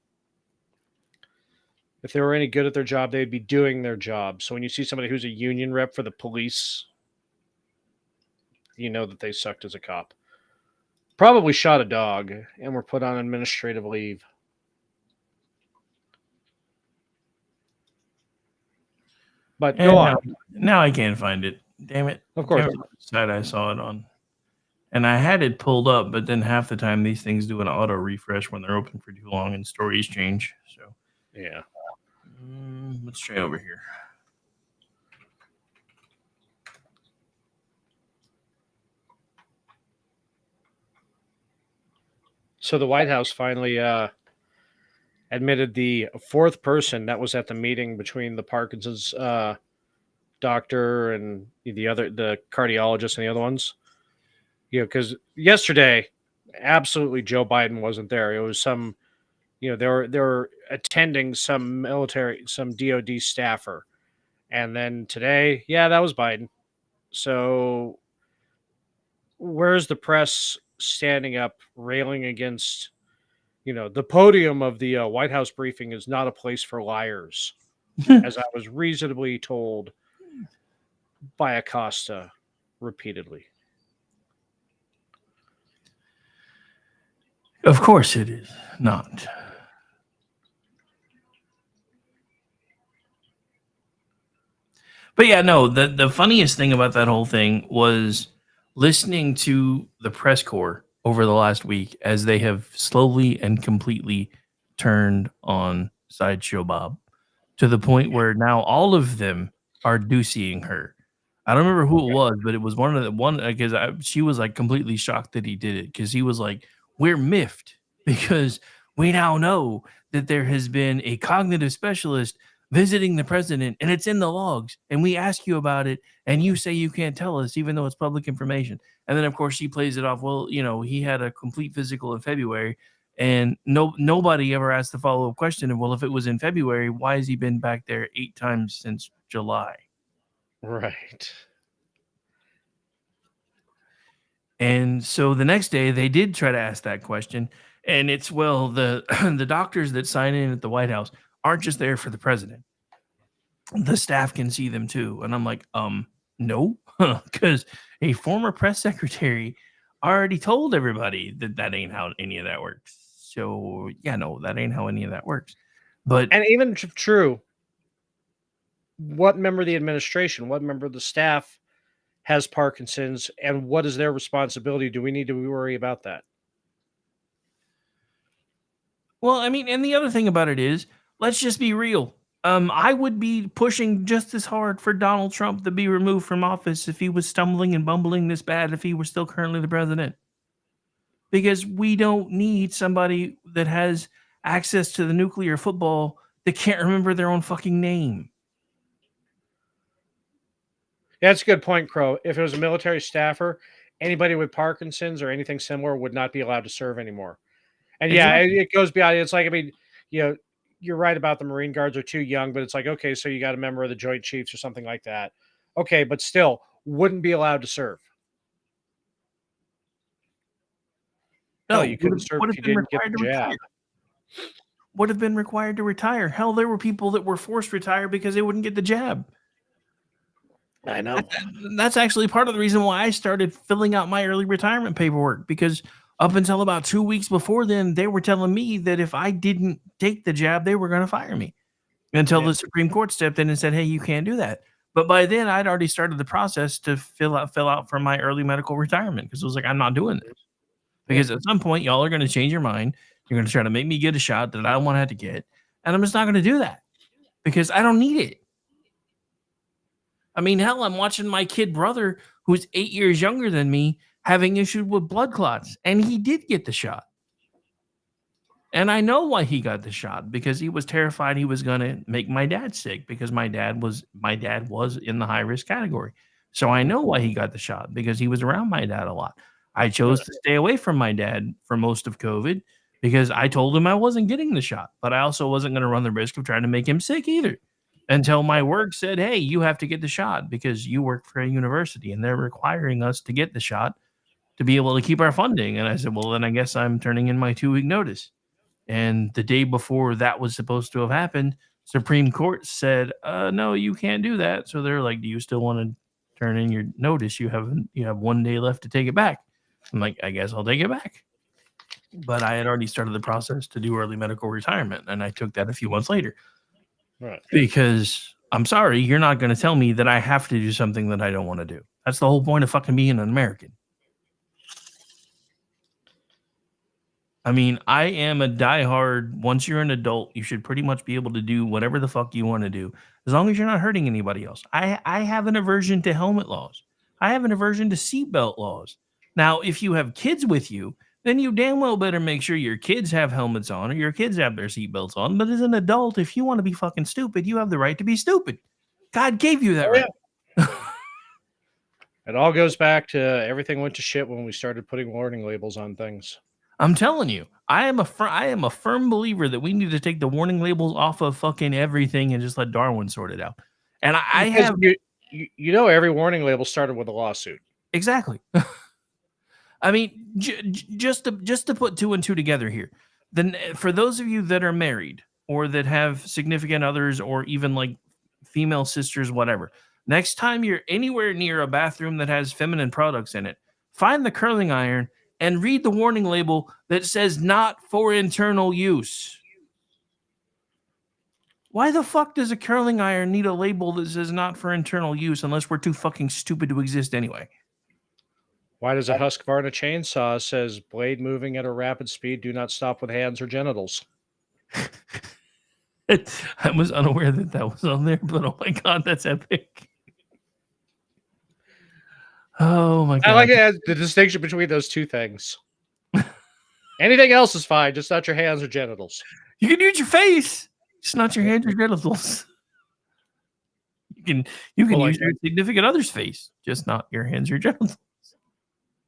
If they were any good at their job, they'd be doing their job. So when you see somebody who's a union rep for the police, you know that they sucked as a cop. Probably shot a dog and were put on administrative leave. But go on. Now I can't find it. Damn it. Of course. Side I saw it on. And I had it pulled up, but then half the time these things do an auto refresh when they're open for too long and stories change. So yeah. Let's try over here. So the White House finally admitted the fourth person that was at the meeting between the Parkinson's doctor and the cardiologist and the other ones. You know, because yesterday, absolutely Joe Biden wasn't there. It was some, they were attending some DOD staffer. And then today, that was Biden. So where's the press standing up, railing against, the podium of the White House briefing is not a place for liars, as I was reasonably told by Acosta repeatedly. Of course it is not. But yeah, no, the funniest thing about that whole thing was listening to the press corps over the last week as they have slowly and completely turned on Sideshow Bob to the point where now all of them are doosying her. I don't remember who it was, but it was one because she was like completely shocked that he did it because he was like, "We're miffed because we now know that there has been a cognitive specialist visiting the president and it's in the logs and we ask you about it and you say you can't tell us even though it's public information." And then of course she plays it off, well, he had a complete physical in February and nobody ever asked the follow-up question of, well, if it was in February, why has he been back there 8 times since July? Right. And so the next day they did try to ask that question, and it's, well, the the doctors that sign in at the White House aren't just there for the president. The staff can see them too. And I'm like, no, because a former press secretary already told everybody that ain't how any of that works. So yeah, no, that ain't how any of that works. But And even true, what member of the administration, what member of the staff has Parkinson's, and what is their responsibility? Do we need to worry about that? Well, I mean, and the other thing about it is, let's just be real. I would be pushing just as hard for Donald Trump to be removed from office if he was stumbling and bumbling this bad if he were still currently the president. Because we don't need somebody that has access to the nuclear football that can't remember their own fucking name. Yeah, that's a good point, Crow. If it was a military staffer, anybody with Parkinson's or anything similar would not be allowed to serve anymore. And yeah, Exactly. it goes beyond. It's like, I mean, you're right about the Marine Guards are too young, but it's like, okay, so you got a member of the Joint Chiefs or something like that. Okay, but still wouldn't be allowed to serve. No, Hell, you couldn't serve if you didn't get the jab. Would have been required to retire. Hell, there were people that were forced to retire because they wouldn't get the jab. I know. That's actually part of the reason why I started filling out my early retirement paperwork, because up until about 2 weeks before then, they were telling me that if I didn't take the jab, they were going to fire me until the Supreme Court stepped in and said, hey, you can't do that. But by then, I'd already started the process to fill out for my early medical retirement because it was like, I'm not doing this. Because at some point, y'all are going to change your mind. You're going to try to make me get a shot that I don't want to have to get. And I'm just not going to do that because I don't need it. I mean, hell, I'm watching my kid brother, who's 8 years younger than me, having issues with blood clots. And he did get the shot. And I know why he got the shot, because he was terrified he was going to make my dad sick, because my dad was in the high risk category. So I know why he got the shot, because he was around my dad a lot. I chose to stay away from my dad for most of COVID because I told him I wasn't getting the shot, but I also wasn't going to run the risk of trying to make him sick either, until my work said, hey, you have to get the shot because you work for a university and they're requiring us to get the shot to be able to keep our funding. And I said, well, then I guess I'm turning in my 2-week notice. And the day before that was supposed to have happened, Supreme Court said, no, you can't do that. So they're like, do you still want to turn in your notice? You have 1 day left to take it back. I'm like, I guess I'll take it back. But I had already started the process to do early medical retirement, and I took that a few months later. Right. Because I'm sorry, you're not going to tell me that I have to do something that I don't want to do. That's the whole point of fucking being an American. I mean, I am a diehard. Once you're an adult, you should pretty much be able to do whatever the fuck you want to do, as long as you're not hurting anybody else. I have an aversion to helmet laws. I have an aversion to seatbelt laws. Now, if you have kids with you, then you damn well better make sure your kids have helmets on or your kids have their seatbelts on. But as an adult, if you want to be fucking stupid, you have the right to be stupid. God gave you that right. It all goes back to everything went to shit when we started putting warning labels on things. I'm telling you, I am a firm believer that we need to take the warning labels off of fucking everything and just let Darwin sort it out. And I have, every warning label started with a lawsuit. Exactly. I mean, just to put 2 and 2 together here, then for those of you that are married or that have significant others or even like female sisters, whatever, next time you're anywhere near a bathroom that has feminine products in it, find the curling iron and read the warning label that says not for internal use. Why the fuck does a curling iron need a label that says not for internal use unless we're too fucking stupid to exist anyway? Why does a Husqvarna chainsaw says blade moving at a rapid speed, do not stop with hands or genitals? I was unaware that was on there, but oh my god, that's epic. Oh my god. I like the distinction between those two things. Anything else is fine, just not your hands or genitals. You can use your face, just not your hands or genitals. You can use your significant other's face, just not your hands or genitals.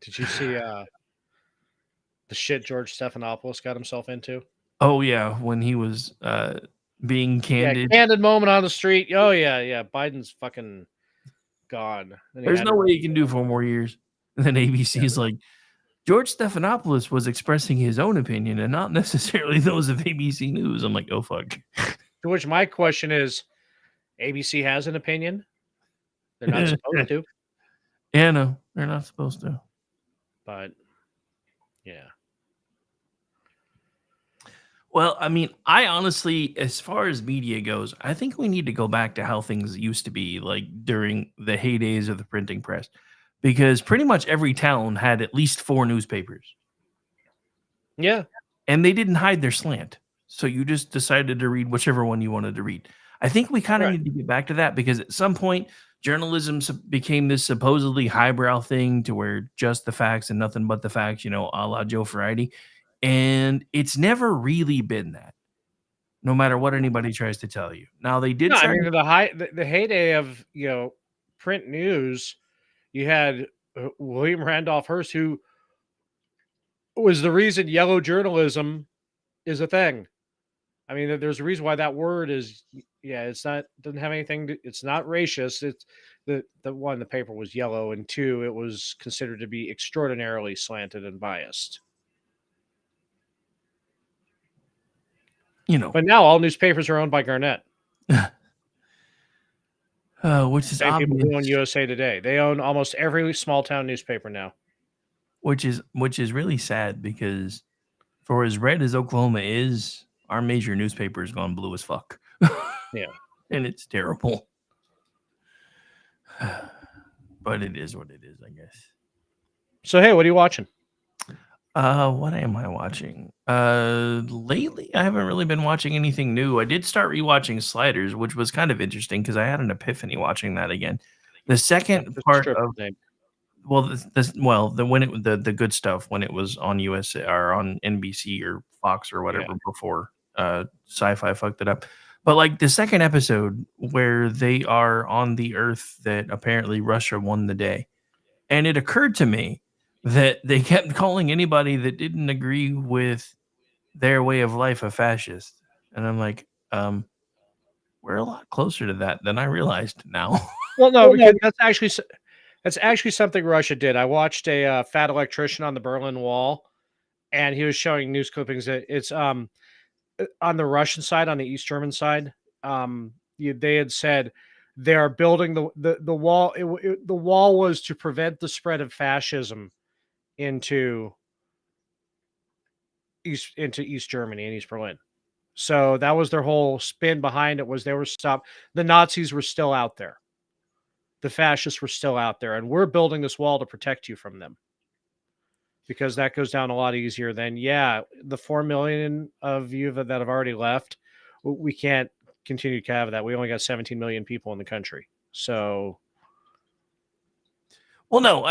Did you see the shit George Stephanopoulos got himself into? Oh yeah, when he was being candid. Yeah, candid moment on the street. Oh yeah. Biden's fucking gone. There's no way he can do 4 more years. And then ABC is like, George Stephanopoulos was expressing his own opinion and not necessarily those of ABC News. I'm like, oh fuck. To which my question is, ABC has an opinion? They're not supposed to. Yeah, no, they're not supposed to. But yeah. Well, I mean, I honestly, as far as media goes, I think we need to go back to how things used to be, like during the heydays of the printing press, because pretty much every town had at least 4 newspapers. Yeah. And they didn't hide their slant. So you just decided to read whichever one you wanted to read. I think we kind of need to get back to that, because at some point, journalism became this supposedly highbrow thing to where just the facts and nothing but the facts, a la Joe Friday. And it's never really been that, no matter what anybody tries to tell you. Now they did. I mean, the heyday of print news, you had William Randolph Hearst, who was the reason yellow journalism is a thing. I mean, there's a reason why that word is. Yeah, doesn't have anything. It's not racist. It's the one, the paper was yellow, and 2, it was considered to be extraordinarily slanted and biased. But now all newspapers are owned by Garnett. Which is same obvious. people who own USA Today. They own almost every small town newspaper now. Which is really sad, because for as red as Oklahoma is, our major newspaper has gone blue as fuck. Yeah. And it's terrible. But it is what it is, I guess. So hey, what are you watching? What am I watching? Lately, I haven't really been watching anything new. I did start rewatching Sliders, which was kind of interesting because I had an epiphany watching that again. The second part of the good stuff when it was on USA or on NBC or Fox or whatever before Sci-Fi fucked it up. But like the second episode where they are on the Earth that apparently Russia won the day, and it occurred to me that they kept calling anybody that didn't agree with their way of life a fascist. And I'm like, we're a lot closer to that than I realized now. Well, no, because that's actually something Russia did. I watched a fat electrician on the Berlin Wall, and he was showing news clippings that it's on the Russian side, on the East German side. They had said they are building the wall. The wall was to prevent the spread of fascism into East Germany and East Berlin. So that was their whole spin behind it, was they were stopped. The Nazis were still out there. The fascists were still out there, and we're building this wall to protect you from them, because that goes down a lot easier than, the 4 million of you that have already left. We can't continue to have that. We only got 17 million people in the country. So, well, no,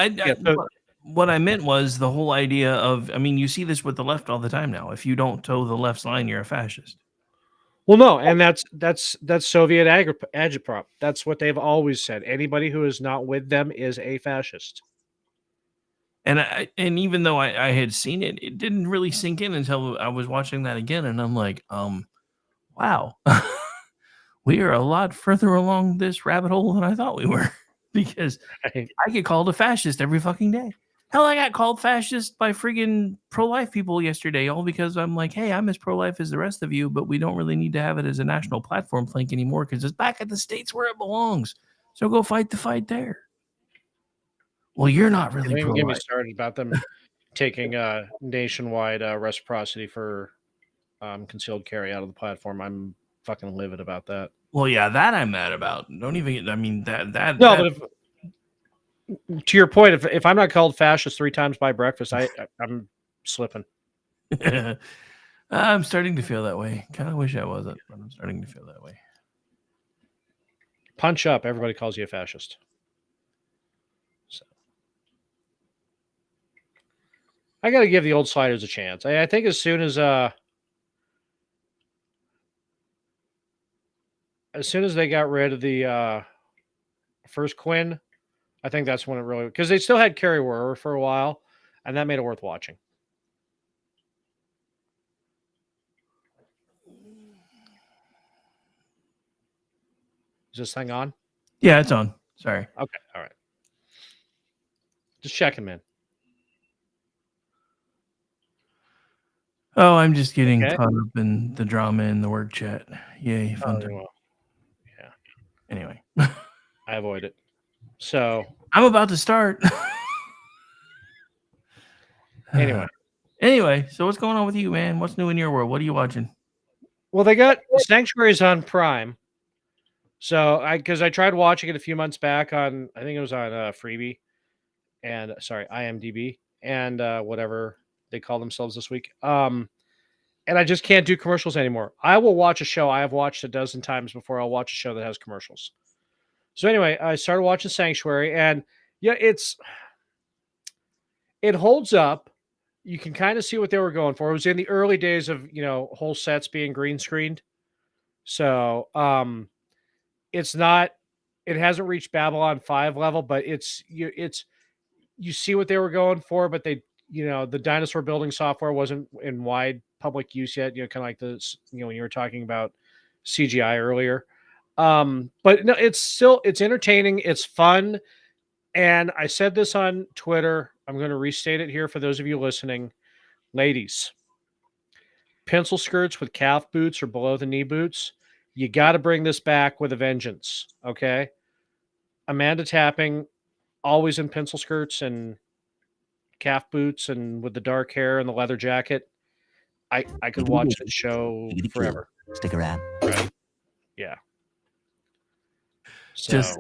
what I meant was the whole idea of, I mean, you see this with the left all the time now. If you don't toe the left's line, you're a fascist. Well, no, and that's Soviet agitprop. That's what they've always said. Anybody who is not with them is a fascist. And even though I had seen it, it didn't really sink in until I was watching that again, and I'm like, wow, we are a lot further along this rabbit hole than I thought we were, because I get called a fascist every fucking day. Hell, I got called fascist by friggin' pro-life people yesterday, all because I'm like, hey, I'm as pro-life as the rest of you, but we don't really need to have it as a national platform plank anymore because it's back at the states where it belongs. So go fight the fight there. Well, you're not really pro-life. Get me started about them taking nationwide reciprocity for concealed carry out of the platform. I'm fucking livid about that. Well, yeah, that I'm mad about. Don't even. I mean that. No, but to your point, if I'm not called fascist 3 times by breakfast, I'm slipping. I'm starting to feel that way. Kind of wish I wasn't, but I'm starting to feel that way. Punch up. Everybody calls you a fascist. So I got to give the old sliders a chance. I think as soon as they got rid of the first Quinn, I think that's when it really, because they still had Carrie Werner for a while, and that made it worth watching. Is this thing on? Yeah, it's on. Sorry. Okay. All right. Just checking, man. Oh, I'm just getting caught up in the drama in the work chat. Yay, fun time. Well, yeah. Anyway. I avoid it. So I'm about to start. Anyway, so what's going on with you, man? What's new in your world? What are you watching? Well, they got Sanctuaries on Prime. So because I tried watching it a few months back on, I think it was on Freebie and IMDb and whatever they call themselves this week. And I just can't do commercials anymore. I will watch a show I have watched a dozen times before I'll watch a show that has commercials. So anyway, I started watching Sanctuary, and yeah, it holds up. You can kind of see what they were going for. It was in the early days of, whole sets being green screened. So, it hasn't reached Babylon 5 level, but you see what they were going for, but they, the dinosaur building software wasn't in wide public use yet, kind of like this, when you were talking about CGI earlier. But no, it's entertaining. It's fun. And I said this on Twitter. I'm going to restate it here for those of you listening. Ladies, pencil skirts with calf boots or below the knee boots, you got to bring this back with a vengeance. Okay. Amanda Tapping, always in pencil skirts and calf boots and with the dark hair and the leather jacket. I could watch the show forever. Stick around. Right? Yeah. So, just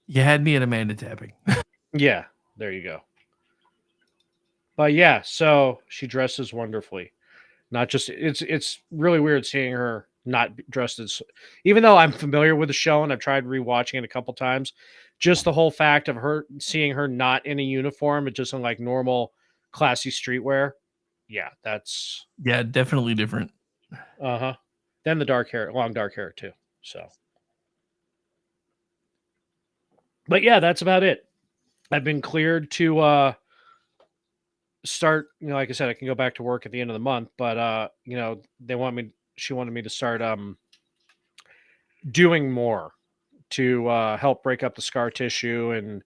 you had me at Amanda Tapping. Yeah, there you go. But yeah, so she dresses wonderfully. Not just it's really weird seeing her not dressed as, even though I'm familiar with the show and I've tried rewatching it a couple times, just the whole fact of seeing her not in a uniform, but just in like normal classy streetwear. Yeah, that's definitely different. Then the long dark hair too. So, but yeah, that's about it. I've been cleared to start, like I said, I can go back to work at the end of the month, but she wanted me to start doing more to help break up the scar tissue and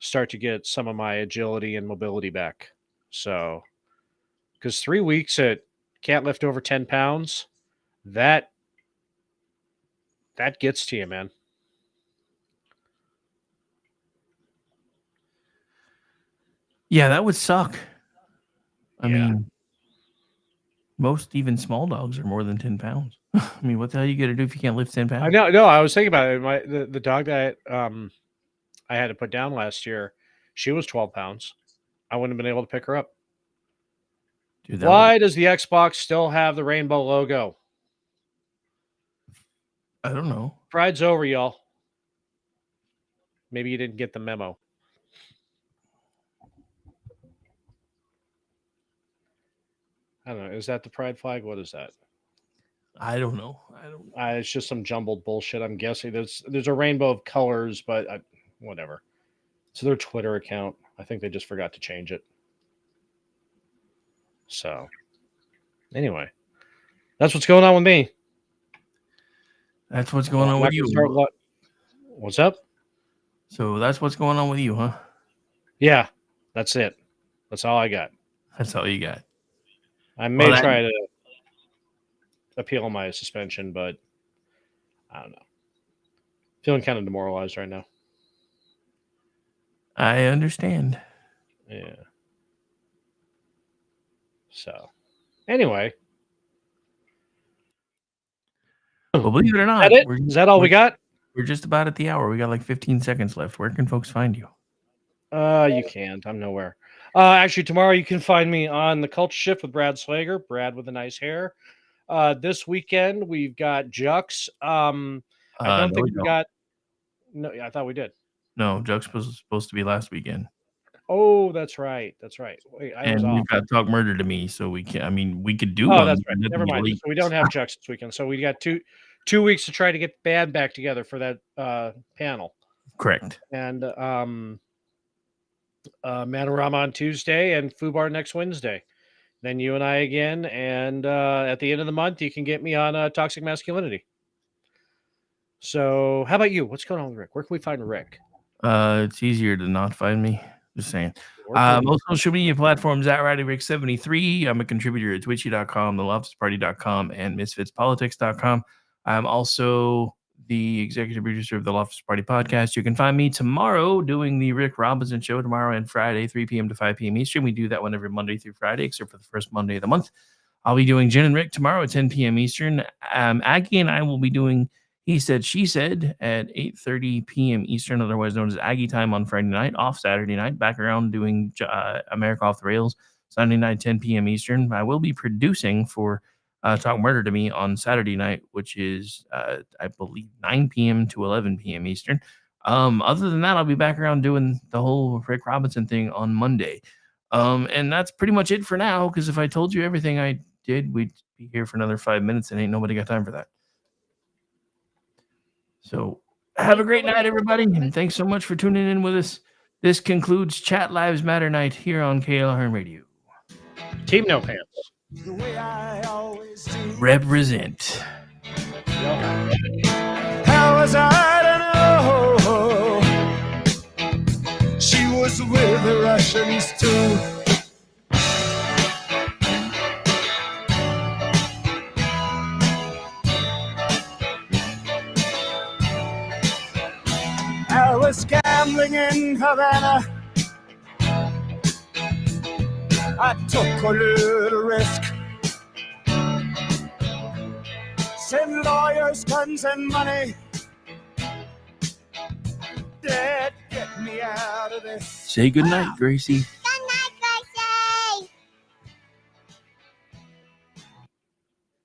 start to get some of my agility and mobility back. So, because 3 weeks can't lift over 10 pounds, that gets to you, man. Yeah, that would suck. I mean, most even small dogs are more than 10 pounds. I mean, what the hell you got to do if you can't lift 10 pounds? I know. No, I was thinking about it. The dog that I had to put down last year, she was 12 pounds. I wouldn't have been able to pick her up. Dude, why does the Xbox still have the rainbow logo? I don't know. Pride's over, y'all. Maybe you didn't get the memo. I don't know. Is that the pride flag? What is that? I don't know. It's just some jumbled bullshit. I'm guessing there's a rainbow of colors, but whatever. It's their Twitter account. I think they just forgot to change it. So, anyway, that's what's going on with me. That's what's going on with you. What's up? So that's what's going on with you, huh? Yeah, that's it. That's all I got. That's all you got. I may try to appeal my suspension, but I don't know. Feeling kind of demoralized right now. I understand. Yeah. So, anyway. Well, believe it or not, is that all we got? We're just about at the hour. We got like 15 seconds left. Where can folks find you? You can't. I'm nowhere. Actually, tomorrow you can find me on the Culture Shift with Brad Slager, Brad with the nice hair. This weekend we've got Jux. I don't think we got. No, I thought we did. No, Jux was supposed to be last weekend. Oh, that's right. That's right. Wait, I was And we've off. got Talk Murder to Me, so we can. I mean, we could do Oh, one. that's right. Never mind. So we don't have Jux this weekend. So we got two weeks to try to get the band back together for that panel. Correct. And Manorama on Tuesday and Fubar next Wednesday. Then you and I again. And at the end of the month, you can get me on Toxic Masculinity. So how about you? What's going on with Rick? Where can we find Rick? It's easier to not find me. Just saying. Most social media platforms at RowdyRick73. I'm a contributor at Twitchy.com, TheLoftusParty.com, and MisfitsPolitics.com. I'm also the executive producer of the Loftus Party podcast. You can find me tomorrow doing the Rick Robinson show tomorrow and Friday, 3 p.m. to 5 p.m. Eastern. We do that one every Monday through Friday, except for the first Monday of the month. I'll be doing Jen and Rick tomorrow at 10 p.m. Eastern. Aggie and I will be doing He Said, She Said at 8:30 p.m. Eastern, otherwise known as Aggie Time on Friday night, off Saturday night, back around doing America Off the Rails, Sunday night, 10 p.m. Eastern. I will be producing for Talk Murder to Me on Saturday night, which is, I believe, 9 p.m. to 11 p.m. Eastern. Other than that, I'll be back around doing the whole Rick Robinson thing on Monday. And that's pretty much it for now, because if I told you everything I did, we'd be here for another 5 minutes, and ain't nobody got time for that. So have a great night, everybody, and thanks so much for tuning in with us. This concludes Chat Lives Matter Night here on KLRNRadio. Team No Pants. Represent. How was I to know she was with the Russians too? I was gambling in Havana. I took a little risk. Send lawyers, guns, and money. Dad, get me out of this. Say goodnight, Gracie.